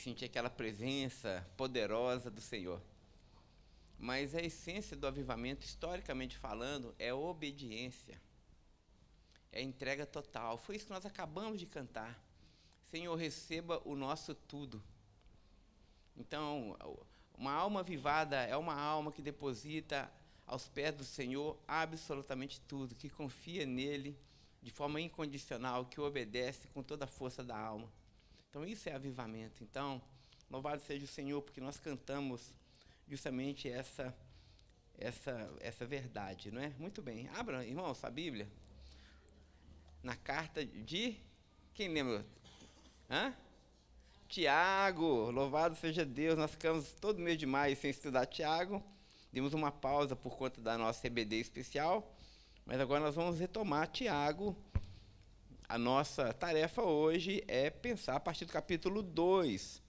sentir aquela presença poderosa do Senhor. Mas a essência do avivamento, historicamente falando, é obediência, é entrega total. Foi isso que nós acabamos de cantar. Senhor, receba o nosso tudo. Então, uma alma avivada é uma alma que deposita aos pés do Senhor absolutamente tudo, que confia nele de forma incondicional, que obedece com toda a força da alma. Então, isso é avivamento. Então, louvado seja o Senhor, porque nós cantamos justamente essa verdade, não é? Muito bem. Abra, irmão, sua Bíblia. Na carta de... Quem lembra? Tiago, louvado seja Deus. Nós ficamos todo mês de maio sem estudar Tiago. Demos uma pausa por conta da nossa EBD especial. Mas agora nós vamos retomar Tiago. A nossa tarefa hoje é pensar a partir do capítulo 2.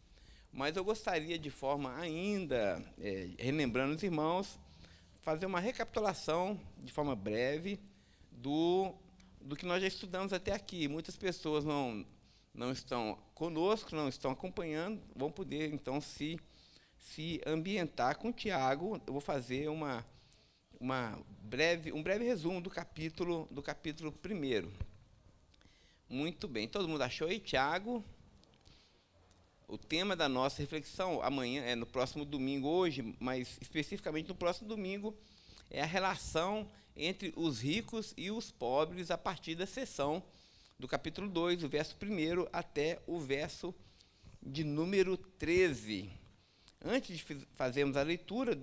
Mas eu gostaria, de forma ainda, relembrando os irmãos, fazer uma recapitulação, de forma breve, do que nós já estudamos até aqui. Muitas pessoas não estão conosco, não estão acompanhando, vão poder, então, se ambientar com o Tiago. Eu vou fazer um breve resumo do capítulo 1. Muito bem. Todo mundo achou aí, Tiago? O tema da nossa reflexão amanhã, no próximo domingo, hoje, mas especificamente no próximo domingo, é a relação entre os ricos e os pobres a partir da seção do capítulo 2, o verso 1 até o verso de número 13. Antes de fazermos a leitura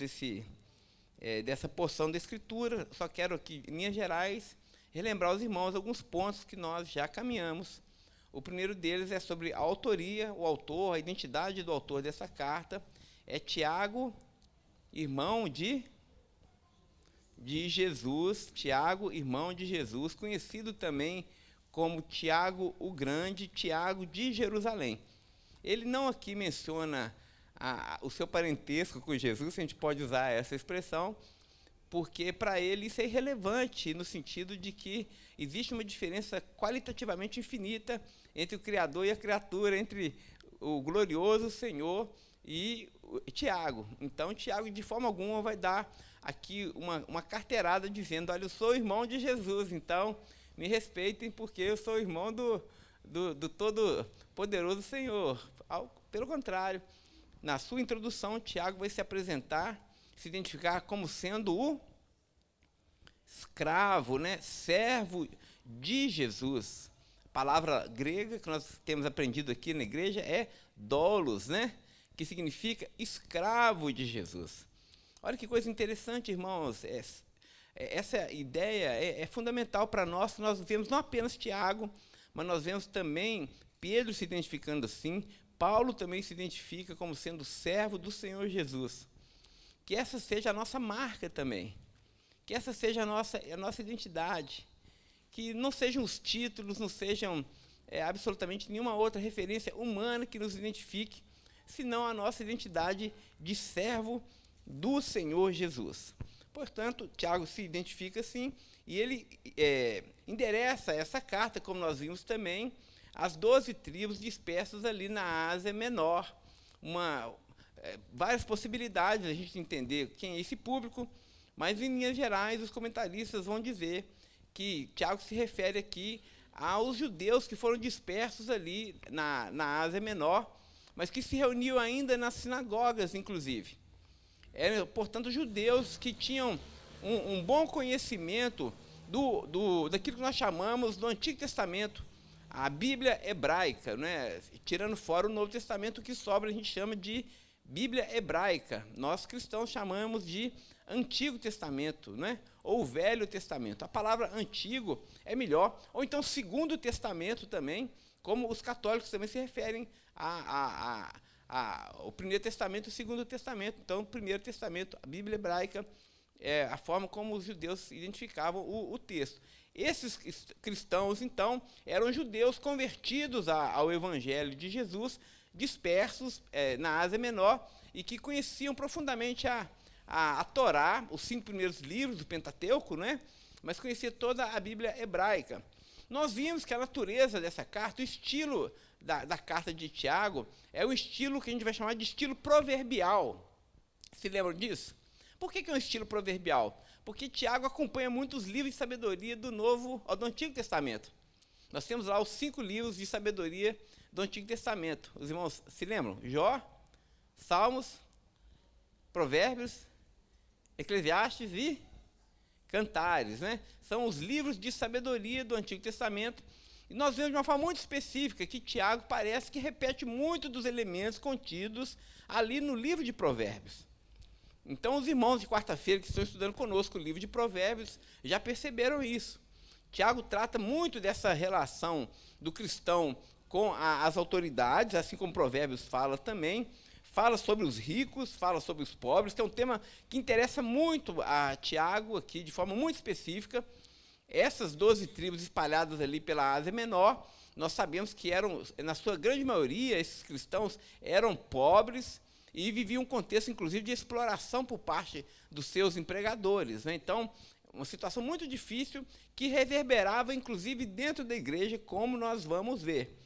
dessa porção da Escritura, só quero aqui, em linhas gerais, relembrar aos irmãos alguns pontos que nós já caminhamos. O primeiro deles é sobre a autoria, o autor, a identidade do autor dessa carta. É Tiago, irmão de Jesus. Tiago, irmão de Jesus, conhecido também como Tiago o Grande, Tiago de Jerusalém. Ele não aqui menciona o seu parentesco com Jesus, se a gente pode usar essa expressão, porque para ele isso é irrelevante, no sentido de que existe uma diferença qualitativamente infinita entre o Criador e a criatura, entre o glorioso Senhor e Tiago. Então, Tiago, de forma alguma, vai dar aqui uma carteirada dizendo: olha, eu sou irmão de Jesus, então me respeitem, porque eu sou irmão do todo-poderoso Senhor. Pelo contrário, na sua introdução, Tiago vai se apresentar, se identificar como sendo o escravo, servo de Jesus. A palavra grega que nós temos aprendido aqui na igreja é doulos, que significa escravo de Jesus. Olha que coisa interessante, irmãos. Essa ideia é fundamental para nós. Nós vemos não apenas Tiago, mas nós vemos também Pedro se identificando assim. Paulo também se identifica como sendo servo do Senhor Jesus. Que essa seja a nossa marca também. Que essa seja a nossa identidade. Que não sejam os títulos, não sejam absolutamente nenhuma outra referência humana que nos identifique, senão a nossa identidade de servo do Senhor Jesus. Portanto, Tiago se identifica assim, e ele endereça essa carta, como nós vimos também, às 12 tribos dispersas ali na Ásia Menor. Várias possibilidades de a gente entender quem é esse público, mas, em linhas gerais, os comentaristas vão dizer que Tiago se refere aqui aos judeus que foram dispersos ali na Ásia Menor, mas que se reuniam ainda nas sinagogas, inclusive. Portanto, judeus que tinham um bom conhecimento daquilo que nós chamamos do Antigo Testamento, a Bíblia hebraica, tirando fora o Novo Testamento, o que sobra a gente chama de Bíblia hebraica. Nós cristãos chamamos de Antigo Testamento, ou Velho Testamento. A palavra antigo é melhor, ou então Segundo Testamento também, como os católicos também se referem ao Primeiro Testamento e o Segundo Testamento. Então, o Primeiro Testamento, a Bíblia hebraica, é a forma como os judeus identificavam o texto. Esses cristãos, então, eram judeus convertidos ao Evangelho de Jesus, dispersos na Ásia Menor, e que conheciam profundamente a Torá, os 5 primeiros livros do Pentateuco, mas conhecia toda a Bíblia hebraica. Nós vimos que a natureza dessa carta, o estilo da carta de Tiago, é um estilo que a gente vai chamar de estilo proverbial. Se lembram disso? Por que é um estilo proverbial? Porque Tiago acompanha muitos livros de sabedoria do Antigo Testamento. Nós temos lá os 5 livros de sabedoria do Antigo Testamento. Os irmãos se lembram? Jó, Salmos, Provérbios, Eclesiastes e Cantares, né? São os livros de sabedoria do Antigo Testamento. E nós vemos de uma forma muito específica que Tiago parece que repete muito dos elementos contidos ali no livro de Provérbios. Então, os irmãos de quarta-feira que estão estudando conosco o livro de Provérbios já perceberam isso. Tiago trata muito dessa relação do cristão com as autoridades, assim como Provérbios fala também. Fala sobre os ricos, fala sobre os pobres, que é um tema que interessa muito a Tiago aqui, de forma muito específica. Essas 12 tribos espalhadas ali pela Ásia Menor, nós sabemos que eram, na sua grande maioria, esses cristãos eram pobres e viviam um contexto, inclusive, de exploração por parte dos seus empregadores, né? Então, uma situação muito difícil que reverberava, inclusive, dentro da igreja, como nós vamos ver.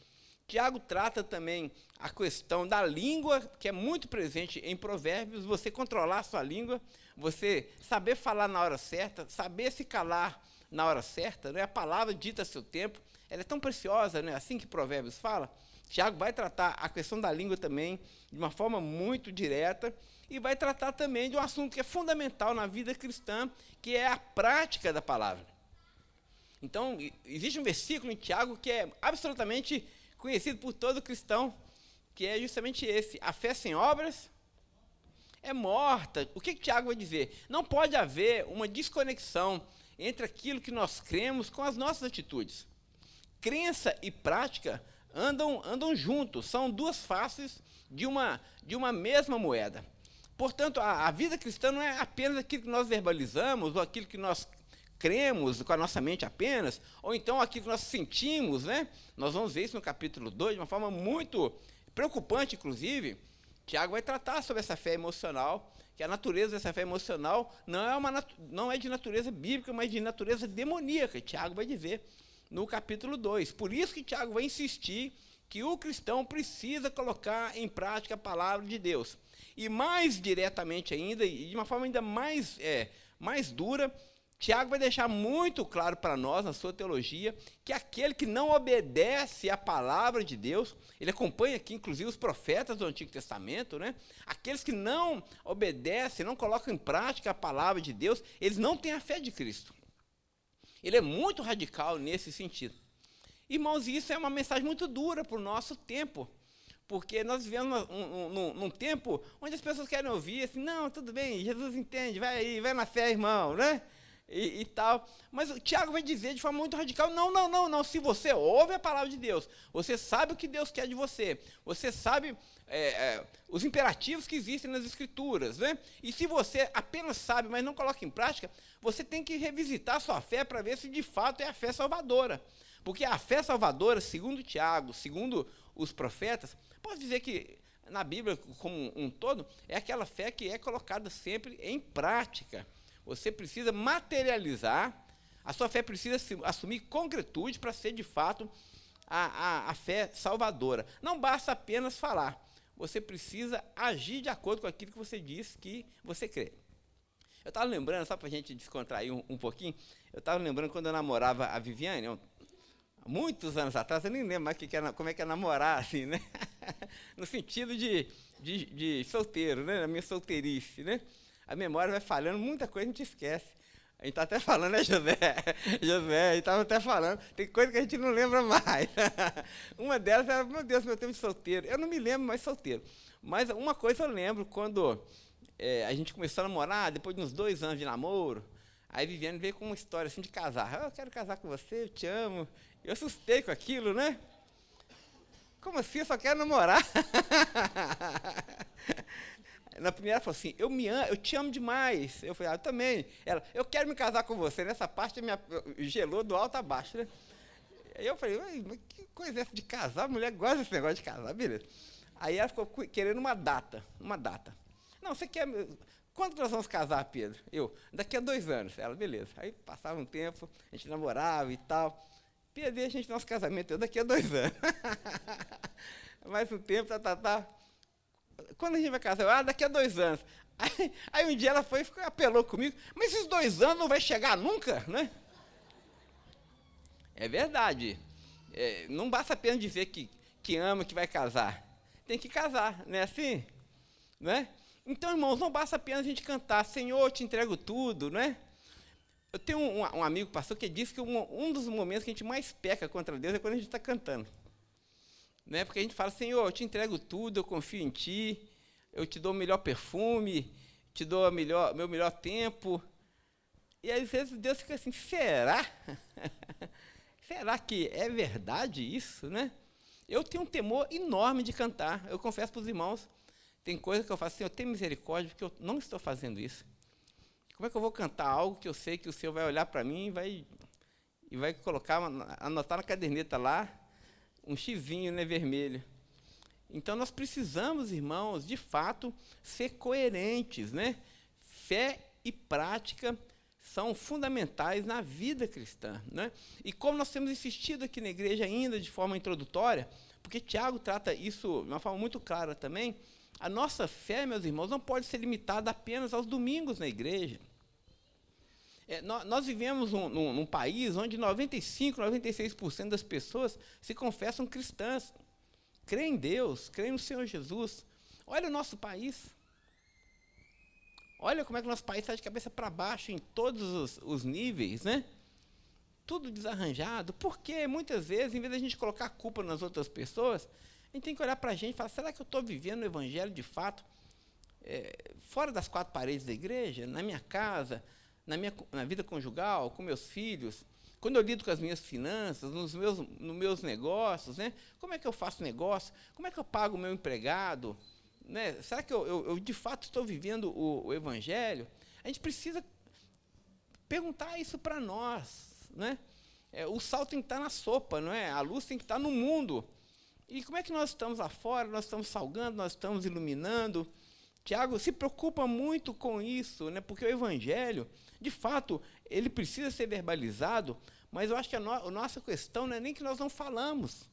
Tiago trata também a questão da língua, que é muito presente em Provérbios, você controlar a sua língua, você saber falar na hora certa, saber se calar na hora certa, né? A palavra dita a seu tempo, ela é tão preciosa, né? Assim que Provérbios fala. Tiago vai tratar a questão da língua também de uma forma muito direta e vai tratar também de um assunto que é fundamental na vida cristã, que é a prática da palavra. Então, existe um versículo em Tiago que é absolutamente conhecido por todo cristão, que é justamente esse: a fé sem obras é morta. O que Tiago vai dizer? Não pode haver uma desconexão entre aquilo que nós cremos com as nossas atitudes. Crença e prática andam juntos, são duas faces de uma mesma moeda. Portanto, a vida cristã não é apenas aquilo que nós verbalizamos, ou aquilo que nós cremos com a nossa mente apenas, ou então aquilo que nós sentimos, né? Nós vamos ver isso no capítulo 2, de uma forma muito preocupante, inclusive. Tiago vai tratar sobre essa fé emocional, que a natureza dessa fé emocional não é de natureza bíblica, mas de natureza demoníaca. Tiago vai dizer no capítulo 2. Por isso que Tiago vai insistir que o cristão precisa colocar em prática a palavra de Deus. E mais diretamente ainda, e de uma forma ainda mais dura, Tiago vai deixar muito claro para nós, na sua teologia, que aquele que não obedece à palavra de Deus, ele acompanha aqui, inclusive, os profetas do Antigo Testamento, né? Aqueles que não obedecem, não colocam em prática a palavra de Deus, eles não têm a fé de Cristo. Ele é muito radical nesse sentido. Irmãos, isso é uma mensagem muito dura para o nosso tempo, porque nós vivemos num tempo onde as pessoas querem ouvir assim: não, tudo bem, Jesus entende, vai aí, vai na fé, irmão, né? E tal. Mas o Tiago vai dizer de forma muito radical: não, se você ouve a palavra de Deus, você sabe o que Deus quer de você, você sabe os imperativos que existem nas Escrituras, né? E se você apenas sabe, mas não coloca em prática, você tem que revisitar a sua fé para ver se de fato é a fé salvadora. Porque a fé salvadora, segundo Tiago, segundo os profetas, posso dizer que na Bíblia como um todo, é aquela fé que é colocada sempre em prática. Você precisa materializar, a sua fé precisa assumir concretude para ser, de fato, a fé salvadora. Não basta apenas falar, você precisa agir de acordo com aquilo que você diz que você crê. Eu estava lembrando, só para a gente descontrair um pouquinho, eu estava lembrando quando eu namorava a Viviane, muitos anos atrás, eu nem lembro mais como é que é namorar, assim, né? No sentido de solteiro, né? Na minha solteirice, né? A memória vai falhando, muita coisa a gente esquece. A gente está até falando, né, José? José, a gente estava até falando, tem coisa que a gente não lembra mais. Uma delas era, meu Deus, meu tempo de solteiro. Eu não me lembro mais solteiro. Mas uma coisa eu lembro, quando a gente começou a namorar, depois de uns 2 anos de namoro, aí Viviane veio com uma história assim de casar. Eu quero casar com você, eu te amo. Eu assustei com aquilo, né? Como assim? Eu só quero namorar. Na primeira ela falou assim: eu te amo demais. Eu falei: eu também. Ela: eu quero me casar com você. Nessa parte gelou do alto a baixo, né? Aí eu falei: mas que coisa é essa de casar? A mulher gosta desse negócio de casar, beleza. Aí ela ficou querendo uma data. Não, você quer... Quando que nós vamos casar, Pedro? Daqui a 2 anos. Ela: beleza. Aí passava um tempo, a gente namorava e tal. Perder a gente no nosso casamento daqui a 2 anos. Mais um tempo, tá. Quando a gente vai casar? Daqui a 2 anos. Aí um dia ela foi e apelou comigo, mas esses 2 anos não vai chegar nunca, né? É verdade. Não basta apenas dizer que ama, que vai casar. Tem que casar, não é assim? Não é? Então, irmãos, não basta apenas a gente cantar, Senhor, eu te entrego tudo, não é? Eu tenho um amigo pastor que disse que um dos momentos que a gente mais peca contra Deus é quando a gente está cantando. Né? Porque a gente fala, Senhor, eu te entrego tudo, eu confio em Ti, eu te dou o melhor perfume, te dou meu melhor tempo. E às vezes Deus fica assim, será? Será que é verdade isso, né? Eu tenho um temor enorme de cantar. Eu confesso para os irmãos, tem coisa que eu faço assim, eu tenho misericórdia, porque eu não estou fazendo isso. Como é que eu vou cantar algo que eu sei que o Senhor vai olhar para mim e vai colocar, anotar na caderneta lá, um xizinho, né, vermelho. Então, nós precisamos, irmãos, de fato, ser coerentes, né? Fé e prática são fundamentais na vida cristã, né? E como nós temos insistido aqui na igreja ainda de forma introdutória, porque Tiago trata isso de uma forma muito clara também, a nossa fé, meus irmãos, não pode ser limitada apenas aos domingos na igreja. Nós vivemos num país onde 95%, 96% das pessoas se confessam cristãs, creem em Deus, creem no Senhor Jesus. Olha o nosso país. Olha como é que o nosso país está de cabeça para baixo em todos os níveis, né? Tudo desarranjado. Porque muitas vezes, em vez de a gente colocar a culpa nas outras pessoas, a gente tem que olhar para a gente e falar, será que eu estou vivendo o evangelho de fato? Fora das 4 paredes da igreja, na minha casa, na vida conjugal, com meus filhos, quando eu lido com as minhas finanças, nos meus negócios, né? Como é que eu faço negócio? Como é que eu pago o meu empregado? Né? Será que eu de fato estou vivendo o evangelho? A gente precisa perguntar isso para nós, né? O sal tem que estar na sopa, não é? A luz tem que estar no mundo. E como é que nós estamos lá fora? Nós estamos salgando, nós estamos iluminando. Tiago se preocupa muito com isso, né? Porque o evangelho, de fato, ele precisa ser verbalizado, mas eu acho que a nossa questão não é nem que nós não falamos.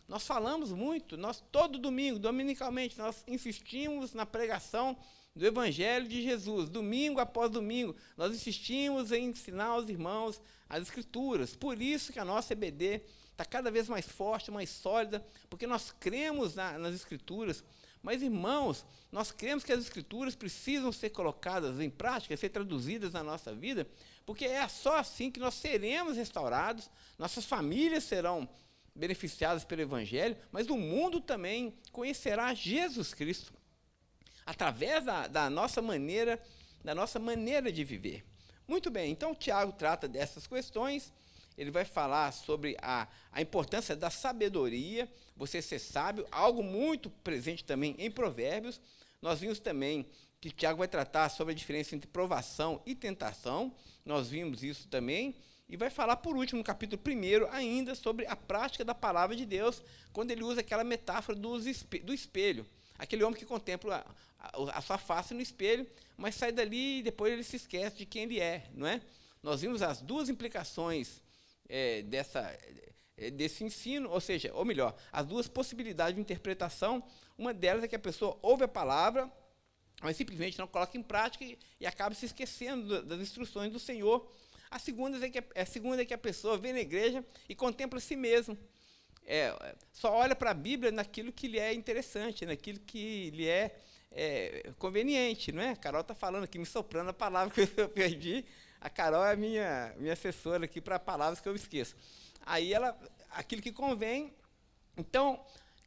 Nós falamos muito, todo domingo, dominicalmente, nós insistimos na pregação do evangelho de Jesus, domingo após domingo, nós insistimos em ensinar aos irmãos as escrituras. Por isso que a nossa EBD está cada vez mais forte, mais sólida, porque nós cremos nas escrituras. Mas, irmãos, nós cremos que as escrituras precisam ser colocadas em prática, ser traduzidas na nossa vida, porque é só assim que nós seremos restaurados, nossas famílias serão beneficiadas pelo evangelho, mas o mundo também conhecerá Jesus Cristo através da nossa maneira de viver. Muito bem, então Tiago trata dessas questões. Ele vai falar sobre a importância da sabedoria, você ser sábio, algo muito presente também em Provérbios. Nós vimos também que Tiago vai tratar sobre a diferença entre provação e tentação, nós vimos isso também. E vai falar, por último, no capítulo 1, ainda sobre a prática da palavra de Deus, quando ele usa aquela metáfora do espelho. Aquele homem que contempla a sua face no espelho, mas sai dali e depois ele se esquece de quem ele é, não é? Nós vimos as duas implicações desse ensino, ou melhor, as duas possibilidades de interpretação. Uma delas é que a pessoa ouve a palavra, mas simplesmente não coloca em prática e acaba se esquecendo das instruções do Senhor. A segunda é que a pessoa vem na igreja e contempla si mesmo. Só olha para a Bíblia naquilo que lhe é interessante, naquilo que lhe é conveniente, não é? A Carol está falando aqui, me soprando a palavra que eu perdi. A Carol é a minha assessora aqui para palavras que eu esqueço. Aí aquilo que convém. Então,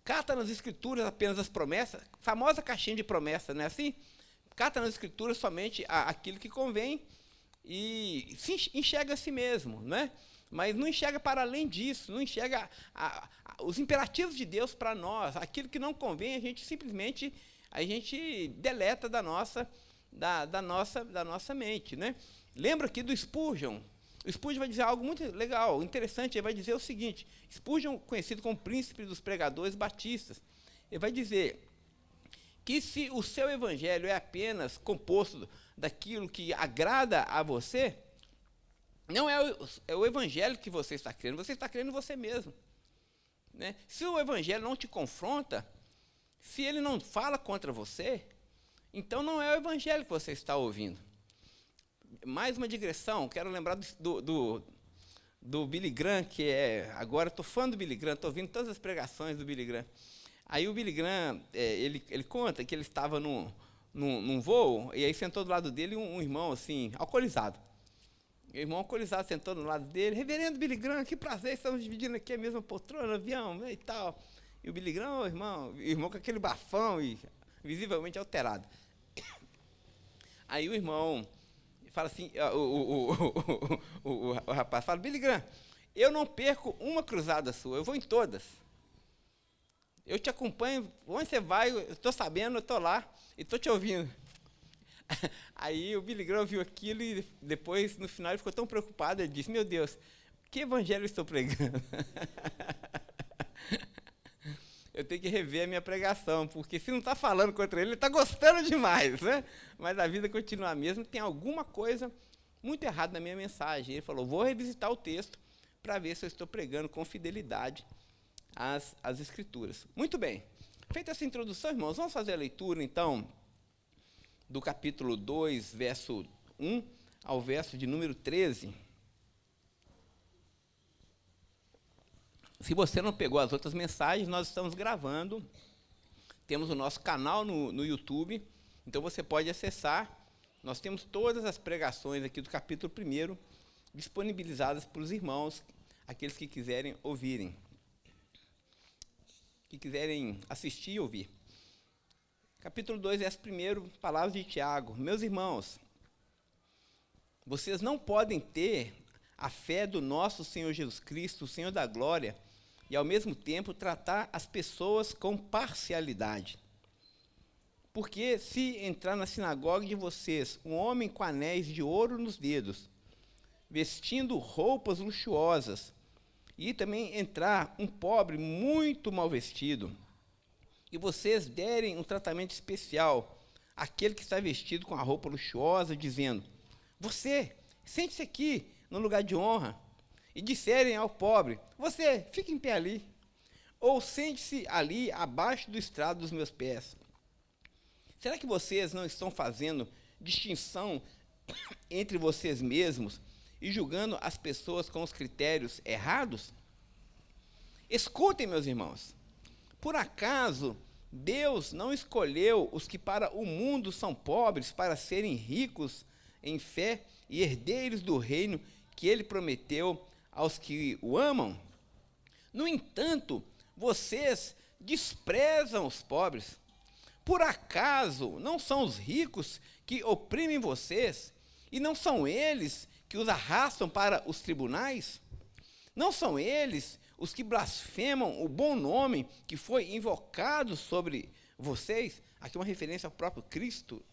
cata nas escrituras apenas as promessas, famosa caixinha de promessa, não é assim? Cata nas escrituras somente aquilo que convém e se enxerga a si mesmo, né? Mas não enxerga para além disso, não enxerga os imperativos de Deus para nós. Aquilo que não convém, a gente simplesmente deleta da nossa mente, né? Lembra aqui do Spurgeon. O Spurgeon vai dizer algo muito legal, interessante. Ele vai dizer o seguinte: Spurgeon, conhecido como príncipe dos pregadores batistas, ele vai dizer que se o seu evangelho é apenas composto daquilo que agrada a você, Não é o evangelho que você está crendo em você mesmo. Né? Se o evangelho não te confronta, se ele não fala contra você, então não é o evangelho que você está ouvindo. Mais uma digressão, quero lembrar do Billy Graham, que agora estou fã do Billy Graham, estou ouvindo todas as pregações do Billy Graham. Aí o Billy Graham, ele conta que ele estava num voo, e aí sentou do lado dele um irmão assim, alcoolizado. O irmão alcoolizado sentou do lado dele, reverendo Billy Graham, que prazer, estamos dividindo aqui a mesma poltrona no avião, né, e tal. E o Billy Graham, o irmão com aquele bafão e visivelmente alterado. Aí o irmão fala assim, o rapaz fala, Billy Graham, eu não perco uma cruzada sua, eu vou em todas. Eu te acompanho, onde você vai, eu estou sabendo, eu estou lá e estou te ouvindo. Aí o Billy Graham viu aquilo e depois, no final, ele ficou tão preocupado, ele disse, meu Deus, que evangelho eu estou pregando? Eu tenho que rever a minha pregação, porque se não está falando contra ele está gostando demais, né? Mas a vida continua a mesma, tem alguma coisa muito errada na minha mensagem. Ele falou, vou revisitar o texto para ver se eu estou pregando com fidelidade as Escrituras. Muito bem, feita essa introdução, irmãos, vamos fazer a leitura, então, do capítulo 2, verso 1 ao verso de número 13. Se você não pegou as outras mensagens, nós estamos gravando, temos o nosso canal no YouTube, então você pode acessar, nós temos todas as pregações aqui do capítulo 1 disponibilizadas para os irmãos, aqueles que quiserem ouvirem, que quiserem assistir e ouvir. Capítulo 2, verso 1, palavras de Tiago. Meus irmãos, vocês não podem ter a fé do nosso Senhor Jesus Cristo, o Senhor da glória, e ao mesmo tempo tratar as pessoas com parcialidade. Porque se entrar na sinagoga de vocês um homem com anéis de ouro nos dedos, vestindo roupas luxuosas, e também entrar um pobre muito mal vestido, e vocês derem um tratamento especial àquele que está vestido com a roupa luxuosa, dizendo, você, sente-se aqui no lugar de honra, e disserem ao pobre, você, fique em pé ali, ou sente-se ali abaixo do estrado dos meus pés. Será que vocês não estão fazendo distinção entre vocês mesmos e julgando as pessoas com os critérios errados? Escutem, meus irmãos, por acaso Deus não escolheu os que para o mundo são pobres para serem ricos em fé e herdeiros do reino que ele prometeu aos que o amam? No entanto, vocês desprezam os pobres. Por acaso não são os ricos que oprimem vocês, e não são eles que os arrastam para os tribunais? Não são eles os que blasfemam o bom nome que foi invocado sobre vocês? Aqui uma referência ao próprio Cristo.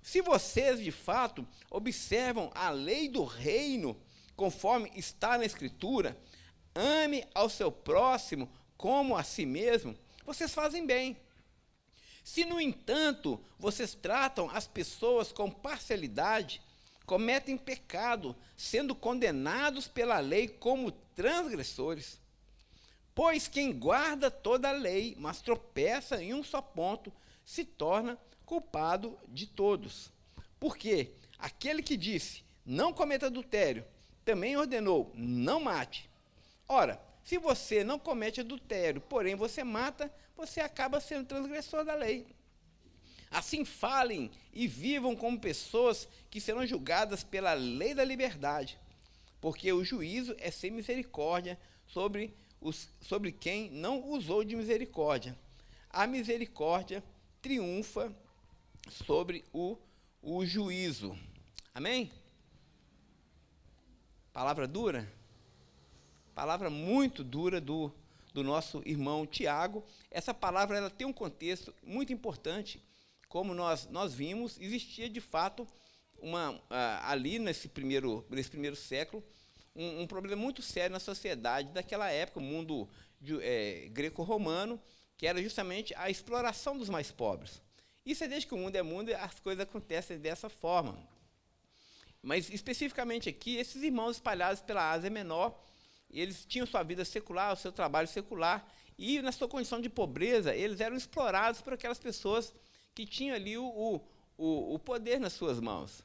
Se vocês, de fato, observam a lei do reino, conforme está na Escritura, ame ao seu próximo como a si mesmo, vocês fazem bem. Se, no entanto, vocês tratam as pessoas com parcialidade, cometem pecado, sendo condenados pela lei como transgressores. Pois quem guarda toda a lei, mas tropeça em um só ponto, se torna culpado de todos. Porque aquele que disse, não cometa adultério, também ordenou, não mate. Ora, se você não comete adultério, porém você mata, você acaba sendo transgressor da lei. Assim falem e vivam como pessoas que serão julgadas pela lei da liberdade, porque o juízo é sem misericórdia sobre quem não usou de misericórdia. A misericórdia triunfa sobre o juízo. Amém? Palavra dura? Palavra muito dura do nosso irmão Tiago. Essa palavra ela tem um contexto muito importante. Como nós vimos, existia de fato ali nesse primeiro século um problema muito sério na sociedade daquela época, o mundo greco-romano, que era justamente a exploração dos mais pobres. Isso é desde que o mundo é mundo, as coisas acontecem dessa forma. Mas, especificamente aqui, esses irmãos espalhados pela Ásia Menor, eles tinham sua vida secular, o seu trabalho secular, e, na sua condição de pobreza, eles eram explorados por aquelas pessoas que tinham ali o poder nas suas mãos.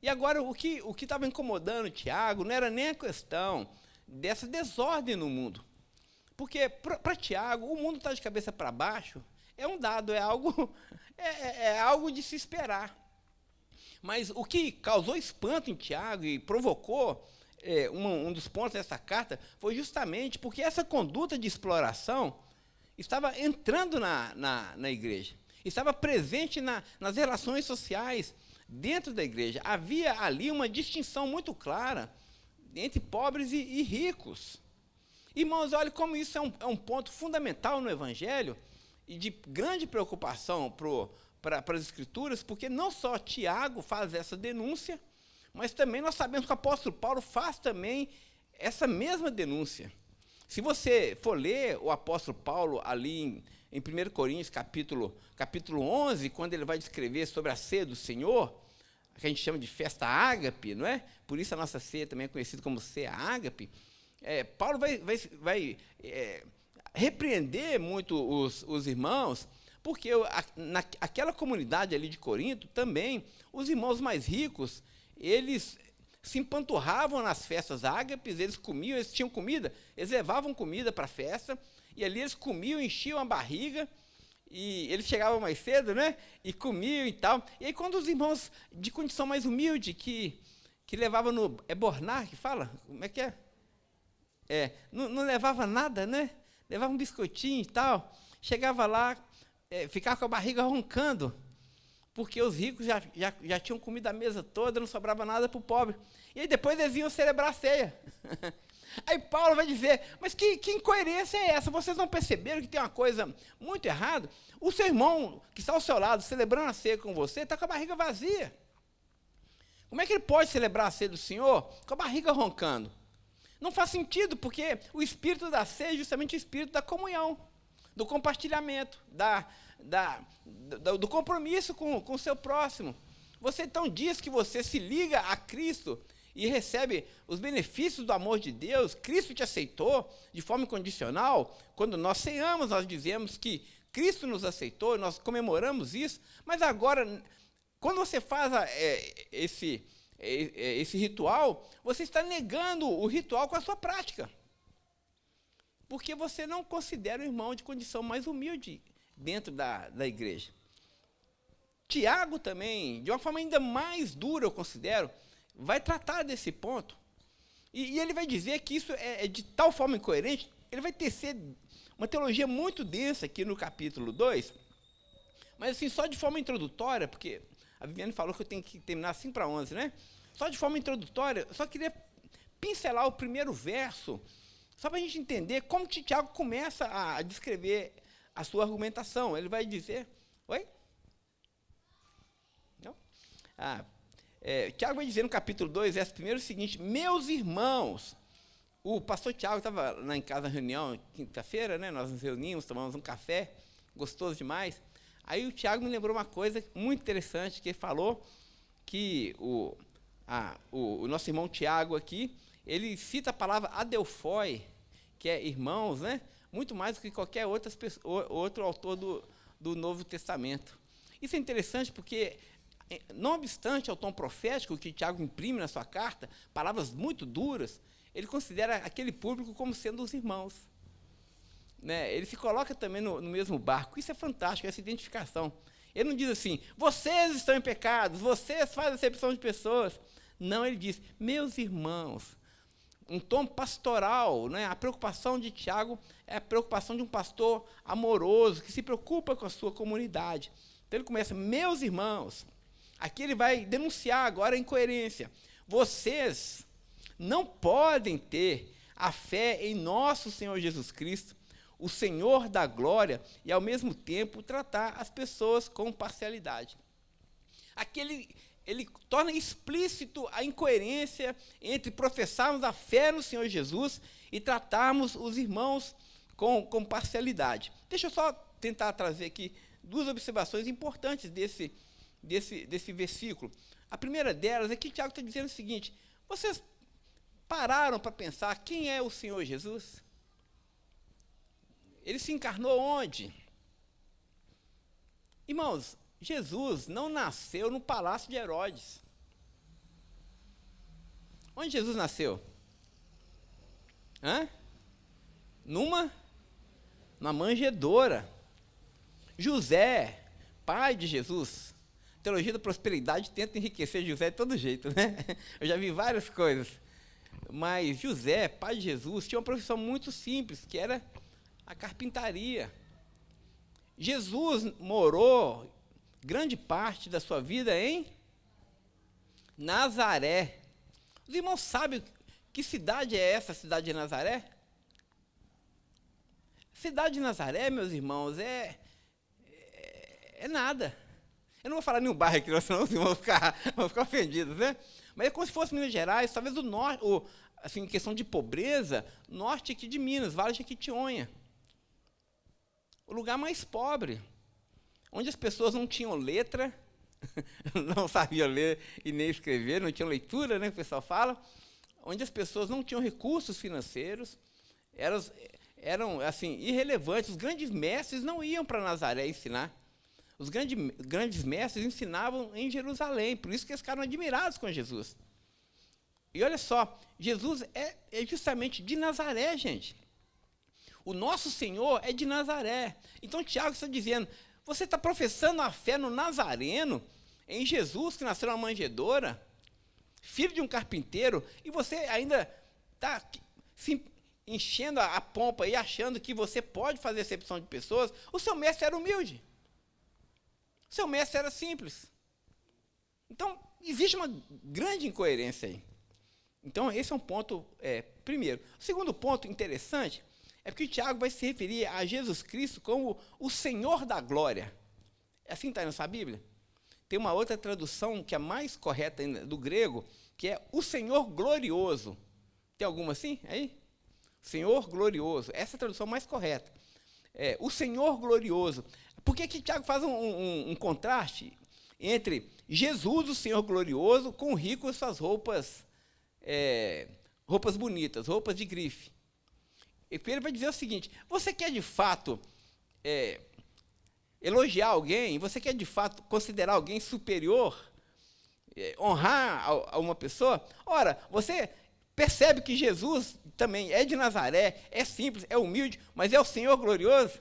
E agora, o que estava incomodando Tiago não era nem a questão dessa desordem no mundo. Porque, para Tiago, o mundo está de cabeça para baixo, é um dado, é algo de se esperar. Mas o que causou espanto em Tiago e provocou um dos pontos dessa carta foi justamente porque essa conduta de exploração estava entrando na igreja, estava presente nas relações sociais dentro da igreja. Havia ali uma distinção muito clara entre pobres e ricos. Irmãos, olha como isso é um ponto fundamental no Evangelho e de grande preocupação para as Escrituras, porque não só Tiago faz essa denúncia, mas também nós sabemos que o apóstolo Paulo faz também essa mesma denúncia. Se você for ler o apóstolo Paulo ali em 1 Coríntios, capítulo 11, quando ele vai descrever sobre a ceia do Senhor, que a gente chama de festa ágape, não é? Por isso a nossa ceia também é conhecida como ceia ágape. Paulo vai repreender muito os irmãos, porque naquela comunidade ali de Corinto, também, os irmãos mais ricos, eles se empanturravam nas festas ágapes, eles comiam, eles tinham comida, eles levavam comida para a festa, e ali eles comiam, enchiam a barriga, e eles chegavam mais cedo, né? E comiam e tal. E aí, quando os irmãos de condição mais humilde, que levavam no... É bornar que fala? Como é que é? Não levava nada, né? Levava um biscoitinho e tal. Chegava lá, ficava com a barriga roncando, porque os ricos já tinham comido a mesa toda, não sobrava nada para o pobre. E aí depois eles iam celebrar a ceia. Aí Paulo vai dizer, mas que incoerência é essa? Vocês não perceberam que tem uma coisa muito errada? O seu irmão que está ao seu lado, celebrando a ceia com você, está com a barriga vazia. Como é que ele pode celebrar a ceia do Senhor com a barriga roncando? Não faz sentido, porque o espírito da ceia é justamente o espírito da comunhão, do compartilhamento, do compromisso com o seu próximo. Você então diz que você se liga a Cristo e recebe os benefícios do amor de Deus. Cristo te aceitou de forma incondicional. Quando nós ceiamos, nós dizemos que Cristo nos aceitou, nós comemoramos isso, mas agora, quando você faz esse ritual, você está negando o ritual com a sua prática, porque você não considera o irmão de condição mais humilde dentro da igreja. Tiago também, de uma forma ainda mais dura, eu considero, vai tratar desse ponto, e ele vai dizer que isso é de tal forma incoerente, ele vai tecer uma teologia muito densa aqui no capítulo 2, mas assim, só de forma introdutória, porque a Viviane falou que eu tenho que terminar 5:11, né? Só de forma introdutória, eu só queria pincelar o primeiro verso, só para a gente entender como que Tiago começa a descrever a sua argumentação. Ele vai dizer... Oi? Não? Tiago vai dizer no capítulo 2, verso 1, o seguinte: meus irmãos, o pastor Tiago estava lá em casa na reunião, quinta-feira, né? Nós nos reunimos, tomamos um café, gostoso demais. Aí o Tiago me lembrou uma coisa muito interessante, que ele falou que o nosso irmão Tiago aqui, ele cita a palavra adelphoi, que é irmãos, né? Muito mais do que qualquer outro autor do Novo Testamento. Isso é interessante porque, não obstante ao tom profético que Tiago imprime na sua carta, palavras muito duras, ele considera aquele público como sendo os irmãos. Né? Ele se coloca também no mesmo barco. Isso é fantástico, essa identificação. Ele não diz assim, vocês estão em pecados, vocês fazem acepção de pessoas. Não, ele diz, meus irmãos. Um tom pastoral, né? A preocupação de Tiago é a preocupação de um pastor amoroso, que se preocupa com a sua comunidade. Então ele começa, meus irmãos. Aqui ele vai denunciar agora a incoerência. Vocês não podem ter a fé em nosso Senhor Jesus Cristo, o Senhor da glória, e ao mesmo tempo tratar as pessoas com parcialidade. Aqui ele torna explícito a incoerência entre professarmos a fé no Senhor Jesus e tratarmos os irmãos com parcialidade. Deixa eu só tentar trazer aqui duas observações importantes desse versículo. A primeira delas é que Tiago está dizendo o seguinte: vocês pararam para pensar quem é o Senhor Jesus? Ele se encarnou onde? Irmãos, Jesus não nasceu no palácio de Herodes. Onde Jesus nasceu? Numa manjedoura. José, pai de Jesus. A teologia da prosperidade tenta enriquecer José de todo jeito, né? Eu já vi várias coisas. Mas José, pai de Jesus, tinha uma profissão muito simples, que era a carpintaria. Jesus morou grande parte da sua vida em Nazaré. Os irmãos sabem que cidade é essa, a cidade de Nazaré? A cidade de Nazaré, meus irmãos, é nada. Eu não vou falar nenhum bairro aqui, senão os irmãos vão ficar ofendidos, né? Mas é como se fosse Minas Gerais, talvez o norte, assim, em questão de pobreza, norte aqui de Minas, Vale de Jequitinhonha. O lugar mais pobre, onde as pessoas não tinham letra, não sabiam ler e nem escrever, não tinham leitura, né, que o pessoal fala, onde as pessoas não tinham recursos financeiros, eram assim, irrelevantes. Os grandes mestres não iam para Nazaré ensinar. Os grandes mestres ensinavam em Jerusalém, por isso que eles ficaram admirados com Jesus. E olha só, Jesus é justamente de Nazaré, gente. O nosso Senhor é de Nazaré. Então Tiago está dizendo, você está professando a fé no Nazareno, em Jesus, que nasceu numa manjedoura, filho de um carpinteiro, e você ainda está se enchendo a pompa e achando que você pode fazer acepção de pessoas. O seu mestre era humilde. O seu mestre era simples. Então, existe uma grande incoerência aí. Então, esse é um ponto primeiro. O segundo ponto interessante é porque o Tiago vai se referir a Jesus Cristo como o Senhor da glória. É assim que está na sua Bíblia? Tem uma outra tradução que é mais correta ainda, do grego, que é o Senhor glorioso. Tem alguma assim aí? Senhor glorioso. Essa é a tradução mais correta. O Senhor glorioso. Por que Tiago faz um contraste entre Jesus, o Senhor glorioso, com o rico e suas roupas bonitas, roupas de grife? E ele vai dizer o seguinte: você quer de fato elogiar alguém, você quer de fato considerar alguém superior, honrar a uma pessoa? Ora, você percebe que Jesus também é de Nazaré, é simples, é humilde, mas é o Senhor glorioso?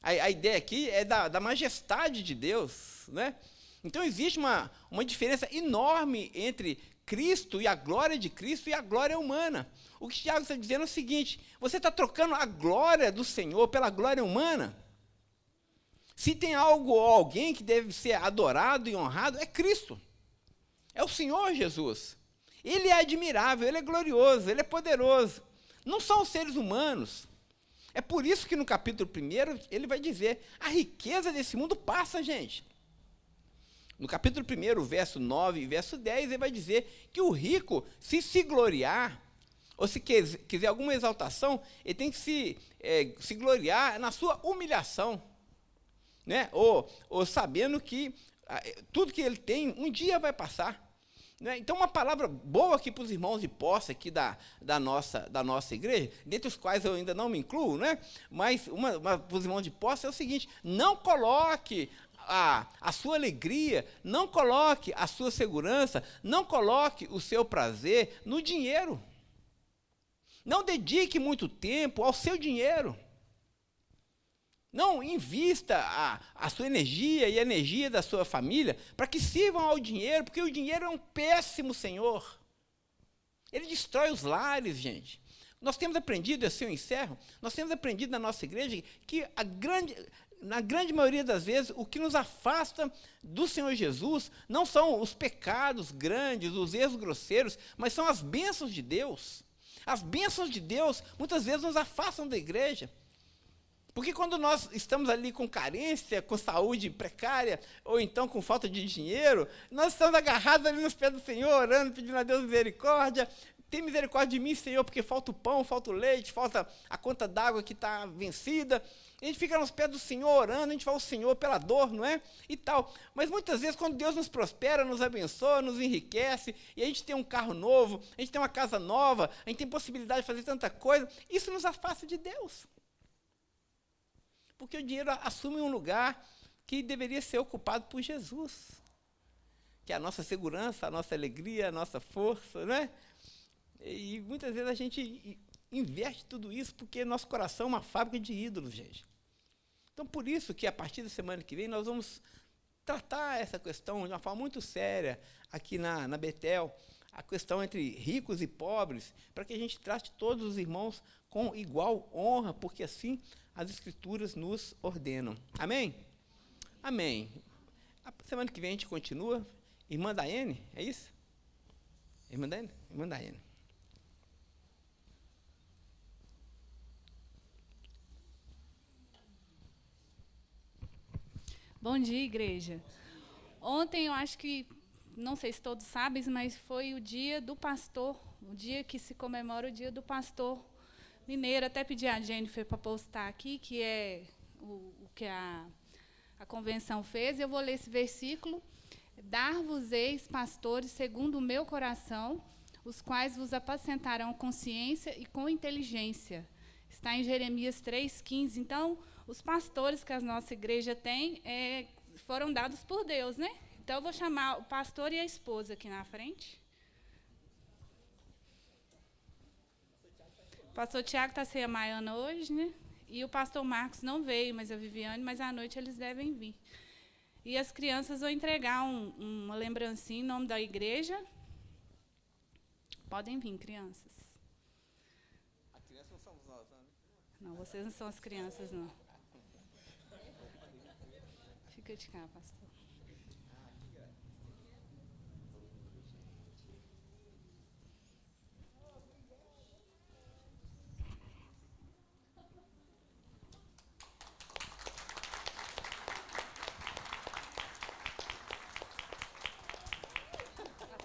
A ideia aqui é da majestade de Deus, né? Então existe uma diferença enorme entre Cristo e a glória de Cristo e a glória humana. O que Tiago está dizendo é o seguinte: você está trocando a glória do Senhor pela glória humana? Se tem algo ou alguém que deve ser adorado e honrado, é Cristo. É o Senhor Jesus. Ele é admirável, ele é glorioso, ele é poderoso. Não são os seres humanos. É por isso que no capítulo 1 ele vai dizer: a riqueza desse mundo passa, gente. No capítulo 1, verso 9 e verso 10, ele vai dizer que o rico, se gloriar, ou se quiser alguma exaltação, ele tem que se gloriar na sua humilhação, né? Ou sabendo que tudo que ele tem um dia vai passar. Né? Então, uma palavra boa aqui para os irmãos de posse aqui da nossa igreja, dentre os quais eu ainda não me incluo, né? Mas para os irmãos de posse é o seguinte: não coloque a sua alegria, não coloque a sua segurança, não coloque o seu prazer no dinheiro. Não dedique muito tempo ao seu dinheiro. Não invista a sua energia e a energia da sua família para que sirvam ao dinheiro, porque o dinheiro é um péssimo senhor. Ele destrói os lares, gente. Nós temos aprendido, assim eu encerro, nós temos aprendido na nossa igreja que na grande maioria das vezes, o que nos afasta do Senhor Jesus não são os pecados grandes, os erros grosseiros, mas são as bênçãos de Deus. As bênçãos de Deus, muitas vezes, nos afastam da igreja. Porque quando nós estamos ali com carência, com saúde precária, ou então com falta de dinheiro, nós estamos agarrados ali nos pés do Senhor, orando, pedindo a Deus misericórdia. Tem misericórdia de mim, Senhor, porque falta o pão, falta o leite, falta a conta d'água que está vencida. A gente fica nos pés do Senhor orando, a gente fala o Senhor pela dor, não é? E tal. Mas muitas vezes, quando Deus nos prospera, nos abençoa, nos enriquece, e a gente tem um carro novo, a gente tem uma casa nova, a gente tem possibilidade de fazer tanta coisa, isso nos afasta de Deus. Porque o dinheiro assume um lugar que deveria ser ocupado por Jesus, que é a nossa segurança, a nossa alegria, a nossa força, né? E muitas vezes a gente inverte tudo isso porque nosso coração é uma fábrica de ídolos, gente. Então, por isso que a partir da semana que vem nós vamos tratar essa questão de uma forma muito séria aqui na Betel, a questão entre ricos e pobres, para que a gente trate todos os irmãos com igual honra, porque assim as Escrituras nos ordenam. Amém? Amém. A semana que vem a gente continua. Irmã Daiane, é isso? Irmã Daiane? Irmã Daiane. Bom dia, igreja. Ontem, eu acho que, não sei se todos sabem, mas foi o dia do pastor, o dia que se comemora o dia do pastor mineiro. Até pedi a Jennifer para postar aqui, que é o que a convenção fez. Eu vou ler esse versículo. Dar-vos-eis, pastores, segundo o meu coração, os quais vos apacentarão com ciência e com inteligência. Está em Jeremias 3,15. Então, os pastores que a nossa igreja tem foram dados por Deus, né? Então, eu vou chamar o pastor e a esposa aqui na frente. O pastor Tiago está sem a Maiana hoje, né? E o pastor Marcos não veio, mas a Viviane, mas à noite eles devem vir. E as crianças vão entregar uma lembrancinha em nome da igreja. Podem vir, crianças. As crianças não somos nós, né? Não, vocês não são as crianças, não. Fica de cá, pastor.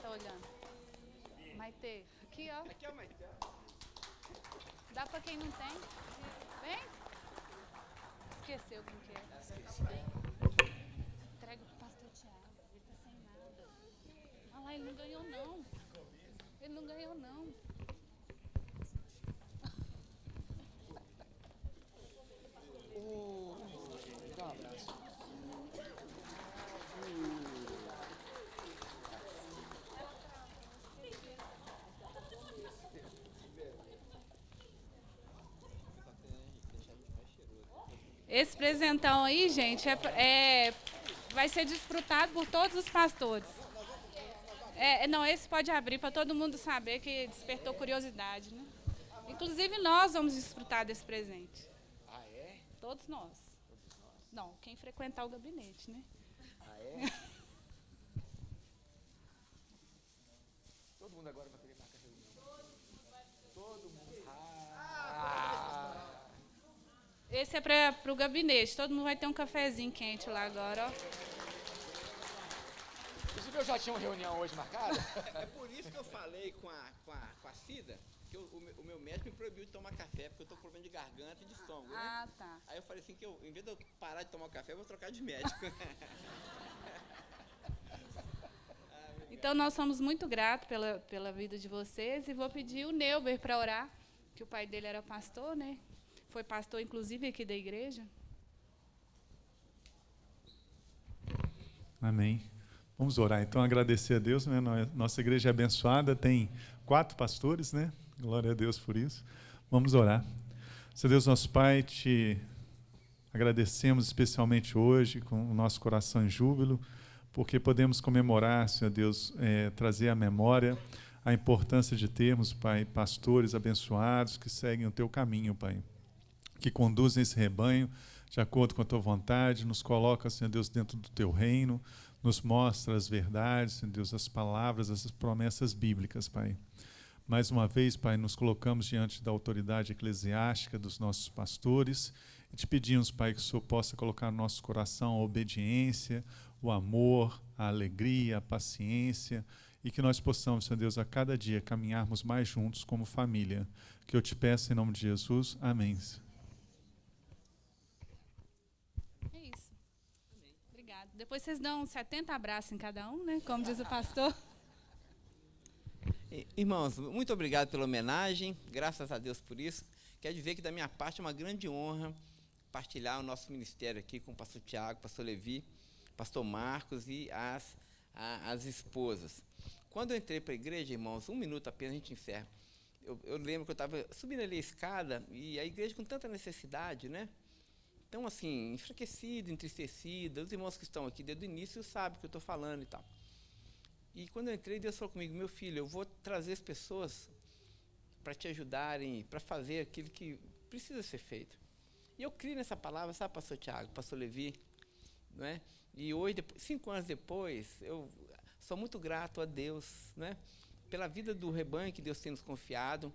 Tá olhando. Maite, aqui, ó. Aqui é o Maite. Dá para quem não tem. Vem. Esqueceu quem que é. Entrega pro pastor Tiago. Ele tá sem nada. Ah lá, ele não ganhou, não. Ele não ganhou, não. Dá um abraço. Esse presentão aí, gente, vai ser desfrutado por todos os pastores. Não, esse pode abrir para todo mundo saber que despertou curiosidade, né? Inclusive, nós vamos desfrutar desse presente. Ah, é? Todos nós. Todos nós? Não, quem frequentar o gabinete, né? Ah, é? Todo mundo agora vai querer marcar reunião. Todo mundo. Esse é para o gabinete. Todo mundo vai ter um cafezinho quente lá agora, ó. Inclusive, eu já tinha uma reunião hoje marcada. É por isso que eu falei com a Cida, que o meu médico me proibiu de tomar café, porque eu estou com problema de garganta e de estômago, né? Ah, tá. Aí eu falei assim, que em vez de eu parar de tomar o café, eu vou trocar de médico. Então, nós somos muito gratos pela vida de vocês e vou pedir o Neuber para orar, que o pai dele era pastor, né? Foi pastor, inclusive, aqui da igreja. Amém. Vamos orar. Então, agradecer a Deus, né? Nossa igreja é abençoada, tem 4 pastores, né? Glória a Deus por isso. Vamos orar. Senhor Deus, nosso Pai, te agradecemos especialmente hoje, com o nosso coração em júbilo, porque podemos comemorar, Senhor Deus, trazer à memória a importância de termos, Pai, pastores abençoados que seguem o teu caminho, Pai, que conduzem esse rebanho de acordo com a tua vontade, nos coloca, Senhor Deus, dentro do teu reino, nos mostra as verdades, Senhor Deus, as palavras, as promessas bíblicas, Pai. Mais uma vez, Pai, nos colocamos diante da autoridade eclesiástica dos nossos pastores e te pedimos, Pai, que o Senhor possa colocar no nosso coração a obediência, o amor, a alegria, a paciência e que nós possamos, Senhor Deus, a cada dia caminharmos mais juntos como família. Que eu te peço em nome de Jesus. Amém. obrigado. Depois vocês dão 70 abraços em cada um, né? Como diz o pastor. Irmãos, muito obrigado pela homenagem, graças a Deus por isso. Quer dizer que da minha parte é uma grande honra partilhar o nosso ministério aqui com o pastor Tiago, pastor Levi, pastor Marcos e as esposas. Quando eu entrei para a igreja, irmãos, 1 minuto apenas, a gente encerra. Eu lembro que eu estava subindo ali a escada e a igreja com tanta necessidade, né? Então, assim, enfraquecida, entristecida. Os irmãos que estão aqui desde o início sabem o que eu estou falando e tal. E quando eu entrei, Deus falou comigo: meu filho, eu vou trazer as pessoas para te ajudarem, para fazer aquilo que precisa ser feito. E eu criei nessa palavra, sabe, pastor Tiago, pastor Levi, não é? E hoje, 5 anos depois, eu sou muito grato a Deus, né, pela vida do rebanho que Deus tem nos confiado,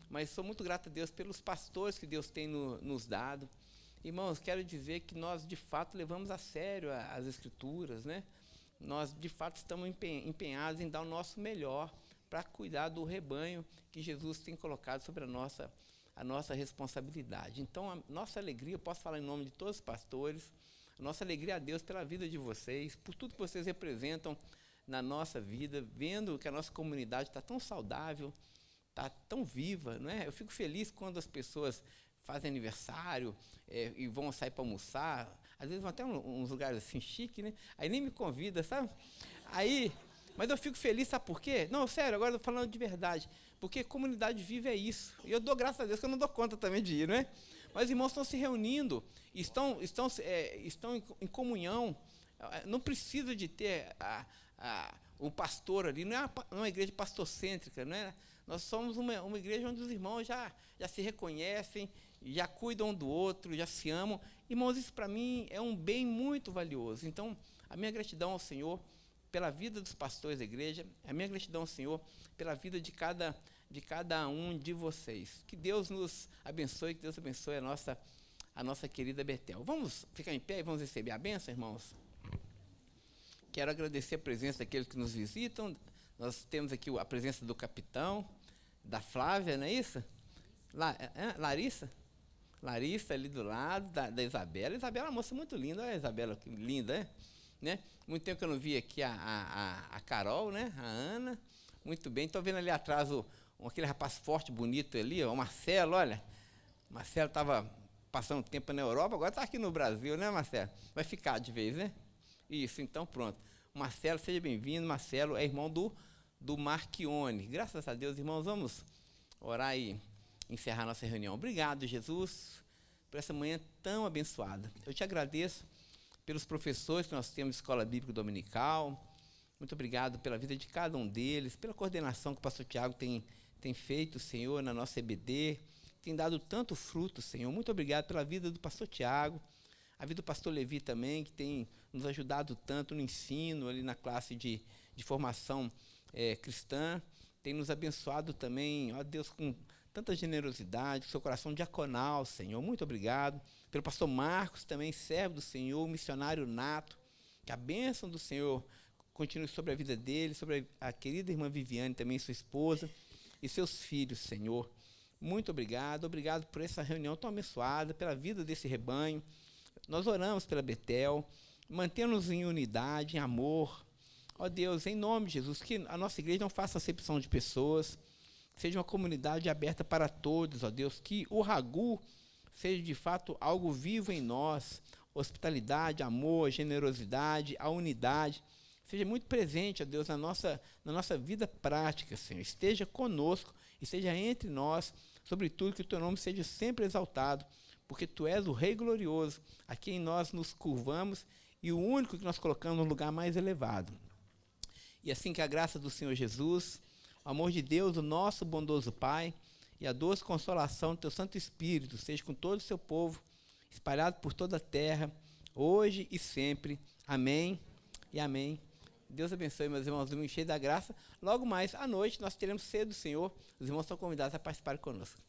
mas sou muito grato a Deus pelos pastores que Deus tem nos dado. Irmãos, quero dizer que nós, de fato, levamos a sério as Escrituras, né? Nós, de fato, estamos empenhados em dar o nosso melhor para cuidar do rebanho que Jesus tem colocado sobre a nossa responsabilidade. Então, a nossa alegria, eu posso falar em nome de todos os pastores, a nossa alegria a Deus pela vida de vocês, por tudo que vocês representam na nossa vida, vendo que a nossa comunidade está tão saudável, está tão viva, não é? Eu fico feliz quando as pessoas fazem aniversário e vão sair para almoçar, às vezes vão até uns lugares assim chique, né? Aí nem me convida, sabe? Mas eu fico feliz, sabe por quê? Não, sério, agora eu estou falando de verdade, porque comunidade viva é isso. E eu dou graças a Deus que eu não dou conta também de ir, não é? Mas os irmãos estão se reunindo, estão em comunhão. Não precisa de ter o pastor ali, não é uma igreja pastorcêntrica, não é? Nós somos uma igreja onde os irmãos já se reconhecem, já cuidam um do outro, já se amam. Irmãos, isso para mim é um bem muito valioso. Então, a minha gratidão ao Senhor pela vida dos pastores da igreja, a minha gratidão ao Senhor pela vida de cada um de vocês. Que Deus nos abençoe, que Deus abençoe a nossa querida Betel. Vamos ficar em pé e vamos receber a bênção, irmãos? Quero agradecer a presença daqueles que nos visitam. Nós temos aqui a presença do capitão, da Flávia, não é isso? Larissa? Larissa ali do lado, da Isabela. Isabela é uma moça muito linda, olha a Isabela, que linda, né? Muito tempo que eu não vi aqui a Carol, né? A Ana. Muito bem. Estou vendo ali atrás aquele rapaz forte, bonito ali, ó, o Marcelo, olha. O Marcelo estava passando tempo na Europa, agora está aqui no Brasil, né, Marcelo? Vai ficar de vez, né? Isso, então pronto. Marcelo, seja bem-vindo. Marcelo é irmão do Marchione. Graças a Deus, irmãos, vamos orar e encerrar nossa reunião. Obrigado, Jesus, por essa manhã tão abençoada. Eu te agradeço pelos professores que nós temos de Escola Bíblica Dominical. Muito obrigado pela vida de cada um deles, pela coordenação que o pastor Tiago tem feito, Senhor, na nossa EBD. Tem dado tanto fruto, Senhor. Muito obrigado pela vida do pastor Tiago, a vida do pastor Levi também, que tem nos ajudado tanto no ensino, ali na classe de formação cristã. Tem nos abençoado também, ó Deus, com tanta generosidade, seu coração diaconal, Senhor. Muito obrigado. Pelo pastor Marcos também, servo do Senhor, missionário nato. Que a bênção do Senhor continue sobre a vida dele, sobre a querida irmã Viviane, também sua esposa, e seus filhos, Senhor. Muito obrigado. Obrigado por essa reunião tão abençoada, pela vida desse rebanho. Nós oramos pela Betel, mantendo-nos em unidade, em amor. Ó Deus, em nome de Jesus, que a nossa igreja não faça acepção de pessoas, seja uma comunidade aberta para todos, ó Deus, que o Ragu seja de fato algo vivo em nós, hospitalidade, amor, generosidade, a unidade, seja muito presente, ó Deus, na nossa vida prática, Senhor. Esteja conosco, esteja entre nós, sobretudo que o teu nome seja sempre exaltado, porque tu és o Rei glorioso, a quem nós nos curvamos e o único que nós colocamos no lugar mais elevado. E assim que a graça do Senhor Jesus, o amor de Deus, o nosso bondoso Pai, e a doce consolação do teu Santo Espírito seja com todo o seu povo, espalhado por toda a terra, hoje e sempre. Amém e amém. Deus abençoe, meus irmãos, domingo cheio da graça. Logo mais, à noite, nós teremos ceia do Senhor. Os irmãos são convidados a participar conosco.